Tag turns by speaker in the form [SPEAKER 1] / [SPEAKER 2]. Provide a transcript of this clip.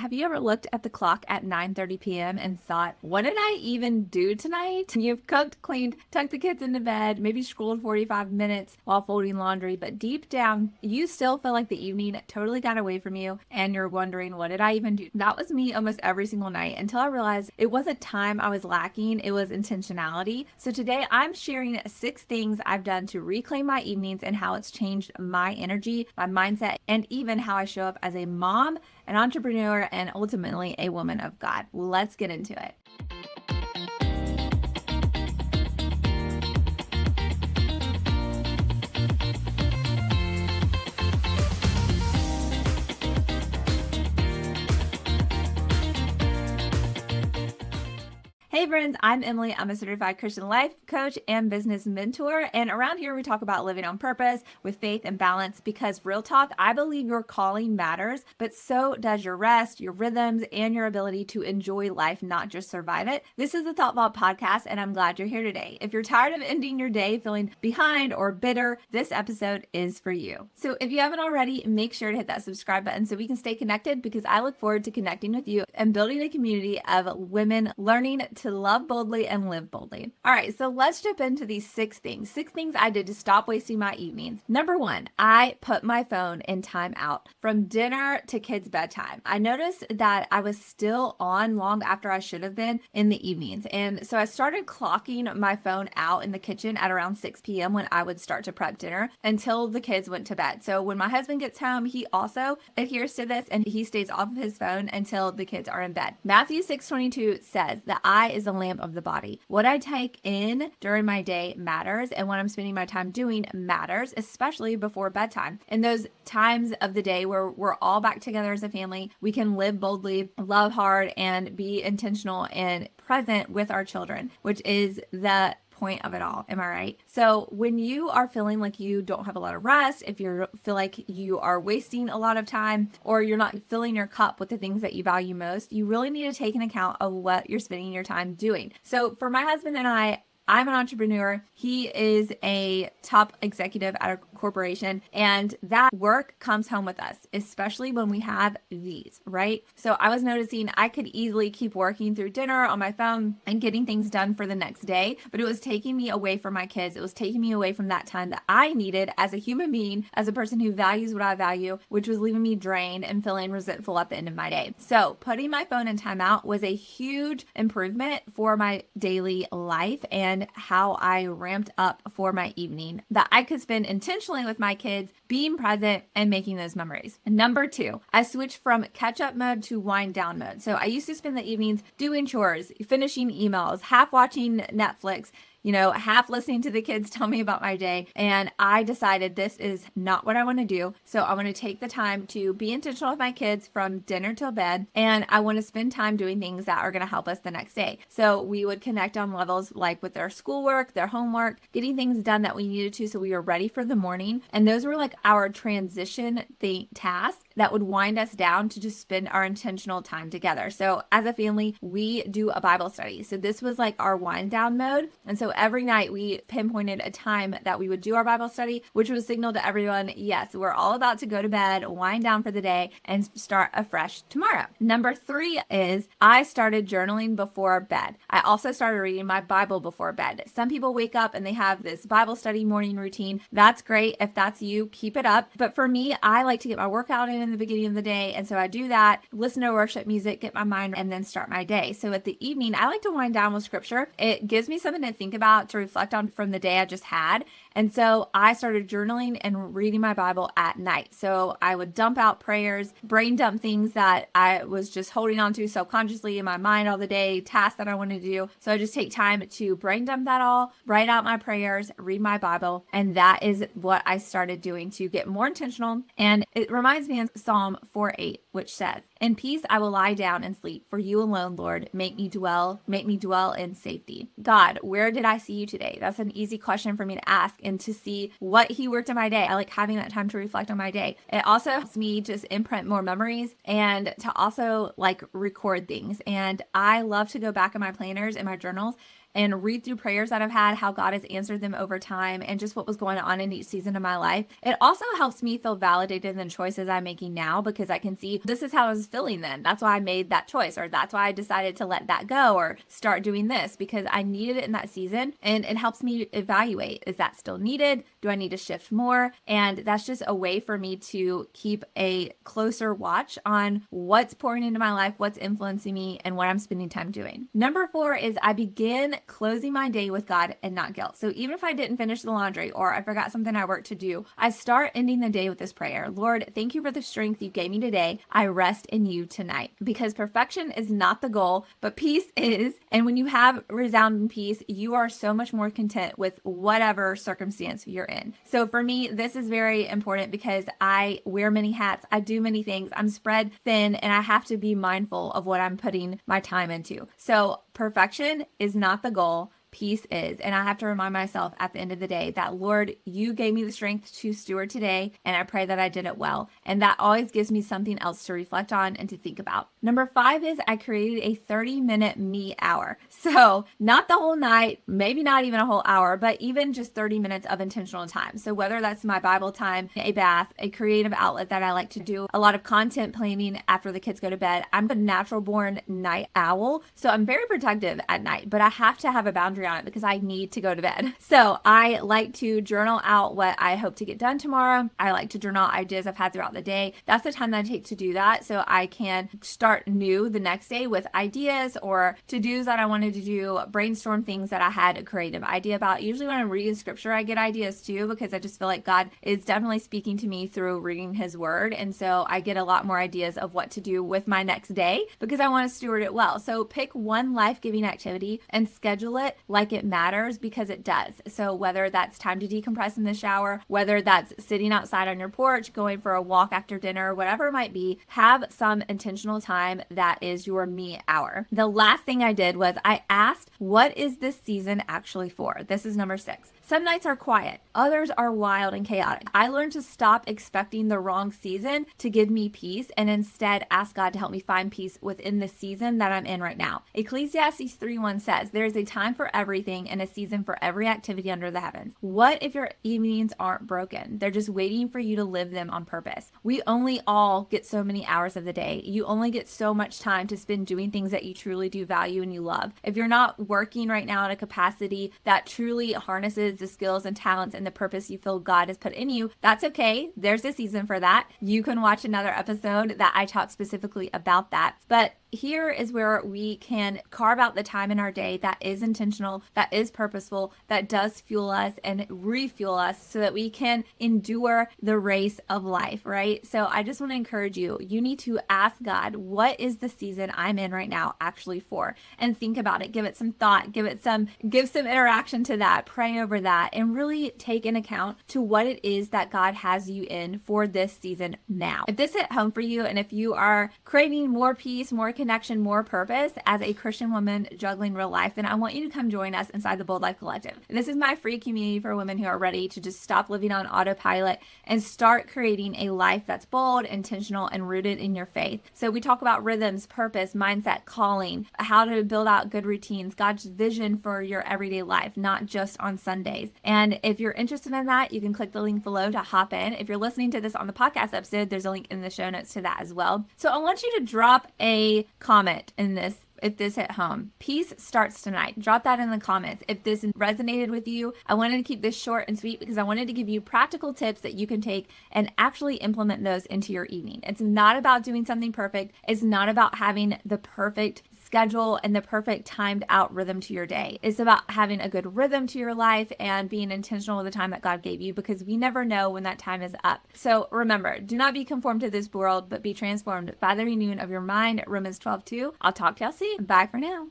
[SPEAKER 1] have you ever looked at the clock at 9:30 p.m. and thought, what did I even do tonight? You've cooked, cleaned, tucked the kids into bed, maybe scrolled 45 minutes while folding laundry, but deep down, you still feel like the evening totally got away from you and you're wondering, what did I even do? That was me almost every single night until I realized it wasn't time I was lacking, it was intentionality. So today I'm sharing 6 things I've done to reclaim my evenings and how it's changed my energy, my mindset, and even how I show up as a mom, an entrepreneur, and ultimately a woman of God. Let's get into it. Hey friends, I'm Emily. I'm a certified Christian life coach and business mentor. And around here, we talk about living on purpose with faith and balance because real talk, I believe your calling matters, but so does your rest, your rhythms, and your ability to enjoy life, not just survive it. This is the Thought Vault podcast, and I'm glad you're here today. If you're tired of ending your day feeling behind or bitter, this episode is for you. So if you haven't already, make sure to hit that subscribe button so we can stay connected because I look forward to connecting with you and building a community of women learning to love boldly and live boldly. All right, so let's jump into these 6 things. 6 things I did to stop wasting my evenings. Number 1, I put my phone in timeout from dinner to kids' bedtime. I noticed that I was still on long after I should have been in the evenings. And so I started clocking my phone out in the kitchen at around 6 p.m. when I would start to prep dinner until the kids went to bed. So when my husband gets home, he also adheres to this and he stays off of his phone until the kids are in bed. Matthew 6:22 says, the eye is the lamp of the body. What I take in during my day matters, and what I'm spending my time doing matters, especially before bedtime. In those times of the day where we're all back together as a family, we can live boldly, love hard, and be intentional and present with our children, which is the point of it all. Am I right? So when you are feeling like you don't have a lot of rest, if you feel like you are wasting a lot of time or you're not filling your cup with the things that you value most, you really need to take an account of what you're spending your time doing. So for my husband and I'm an entrepreneur. He is a top executive at a corporation, and that work comes home with us, especially when we have these, right? So I was noticing I could easily keep working through dinner on my phone and getting things done for the next day, but it was taking me away from my kids. It was taking me away from that time that I needed as a human being, as a person who values what I value, which was leaving me drained and feeling resentful at the end of my day. So putting my phone in timeout was a huge improvement for my daily life and how I ramped up for my evening that I could spend intentionally with my kids, being present and making those memories. Number 2, I switched from catch up mode to wind down mode. So I used to spend the evenings doing chores, finishing emails, half watching Netflix, half listening to the kids tell me about my day. And I decided this is not what I want to do. So I want to take the time to be intentional with my kids from dinner till bed. And I want to spend time doing things that are going to help us the next day. So we would connect on levels like with their schoolwork, their homework, getting things done that we needed to so we were ready for the morning. And those were like our transition tasks that would wind us down to just spend our intentional time together. So as a family, we do a Bible study. So this was like our wind down mode. And so every night we pinpointed a time that we would do our Bible study, which was signal to everyone, yes, we're all about to go to bed, wind down for the day, and start afresh tomorrow. Number 3 is I started journaling before bed. I also started reading my Bible before bed. Some people wake up and they have this Bible study morning routine. That's great. If that's you, keep it up. But for me, I like to get my workout in the beginning of the day. And so I do that, listen to worship music, get my mind, and then start my day. So at the evening, I like to wind down with scripture. It gives me something to think about, to reflect on from the day I just had. And so I started journaling and reading my Bible at night. So I would dump out prayers, brain dump things that I was just holding on to subconsciously in my mind all the day, tasks that I wanted to do. So I just take time to brain dump that all, write out my prayers, read my Bible. And that is what I started doing to get more intentional. And it reminds me of Psalm 4:8, which says, in peace I will lie down and sleep, for you alone, Lord, make me dwell in safety. God, where did I see you today? That's an easy question for me to ask and to see what he worked in my day. I like having that time to reflect on my day. It also helps me just imprint more memories and to also like record things. And I love to go back in my planners and my journals and read through prayers that I've had, how God has answered them over time, and just what was going on in each season of my life, it also helps me feel validated in the choices I'm making now, because I can see this is how I was feeling then. That's why I made that choice, or that's why I decided to let that go or start doing this, because I needed it in that season. And it helps me evaluate, is that still needed? Do I need to shift more? And that's just a way for me to keep a closer watch on what's pouring into my life, what's influencing me, and what I'm spending time doing. Number 4 is I begin closing my day with God and not guilt. So even if I didn't finish the laundry or I forgot something I worked to do, I start ending the day with this prayer. Lord, thank you for the strength you gave me today. I rest in you tonight, because perfection is not the goal, but peace is. And when you have resounding peace, you are so much more content with whatever circumstance you're in. So for me, this is very important because I wear many hats. I do many things. I'm spread thin, and I have to be mindful of what I'm putting my time into. So perfection is not the goal. Peace is. And I have to remind myself at the end of the day that, Lord, you gave me the strength to steward today, and I pray that I did it well. And that always gives me something else to reflect on and to think about. Number 5 is I created a 30-minute me hour. So not the whole night, maybe not even a whole hour, but even just 30 minutes of intentional time. So whether that's my Bible time, a bath, a creative outlet that I like to do, a lot of content planning after the kids go to bed. I'm a natural born night owl, so I'm very protective at night, but I have to have a boundary on it because I need to go to bed. So I like to journal out what I hope to get done tomorrow. I like to journal ideas I've had throughout the day. That's the time that I take to do that, so I can start new the next day with ideas or to-dos that I wanted to do, brainstorm things that I had a creative idea about. Usually when I'm reading scripture, I get ideas too, because I just feel like God is definitely speaking to me through reading his word. And so I get a lot more ideas of what to do with my next day because I want to steward it well. So pick one life-giving activity and schedule it like it matters, because it does. So whether that's time to decompress in the shower, whether that's sitting outside on your porch, going for a walk after dinner, whatever it might be, have some intentional time that is your me hour. The last thing I did was I asked, what is this season actually for? This is number 6. Some nights are quiet, others are wild and chaotic. I learned to stop expecting the wrong season to give me peace and instead ask God to help me find peace within the season that I'm in right now. Ecclesiastes 3:1 says, there is a time for everything and a season for every activity under the heavens. What if your evenings aren't broken? They're just waiting for you to live them on purpose. We only all get so many hours of the day. You only get so much time to spend doing things that you truly do value and you love. If you're not working right now at a capacity that truly harnesses the skills and talents and the purpose you feel God has put in you, that's okay. There's a season for that. You can watch another episode that I talk specifically about that. But here is where we can carve out the time in our day that is intentional, that is purposeful, that does fuel us and refuel us so that we can endure the race of life, right? So I just want to encourage you, you need to ask God, what is the season I'm in right now actually for? And think about it, give it some thought, give some interaction to that, pray over that, and really take in account to what it is that God has you in for this season now. If this hit home for you, and if you are craving more peace, more connection, more purpose as a Christian woman juggling real life, then I want you to come join us inside the Bold Life Collective. And this is my free community for women who are ready to just stop living on autopilot and start creating a life that's bold, intentional, and rooted in your faith. So we talk about rhythms, purpose, mindset, calling, how to build out good routines, God's vision for your everyday life, not just on Sundays. And if you're interested in that, you can click the link below to hop in. If you're listening to this on the podcast episode, there's a link in the show notes to that as well. So I want you to drop a comment in this if this hit home. Peace starts tonight. Drop that in the comments. If this resonated with you, I wanted to keep this short and sweet because I wanted to give you practical tips that you can take and actually implement those into your evening. It's not about doing something perfect. It's not about having the perfect schedule and the perfect timed out rhythm to your day. It's about having a good rhythm to your life and being intentional with the time that God gave you, because we never know when that time is up. So remember, do not be conformed to this world, but be transformed by the renewing of your mind. Romans 12:2. I'll talk to y'all soon. Bye for now.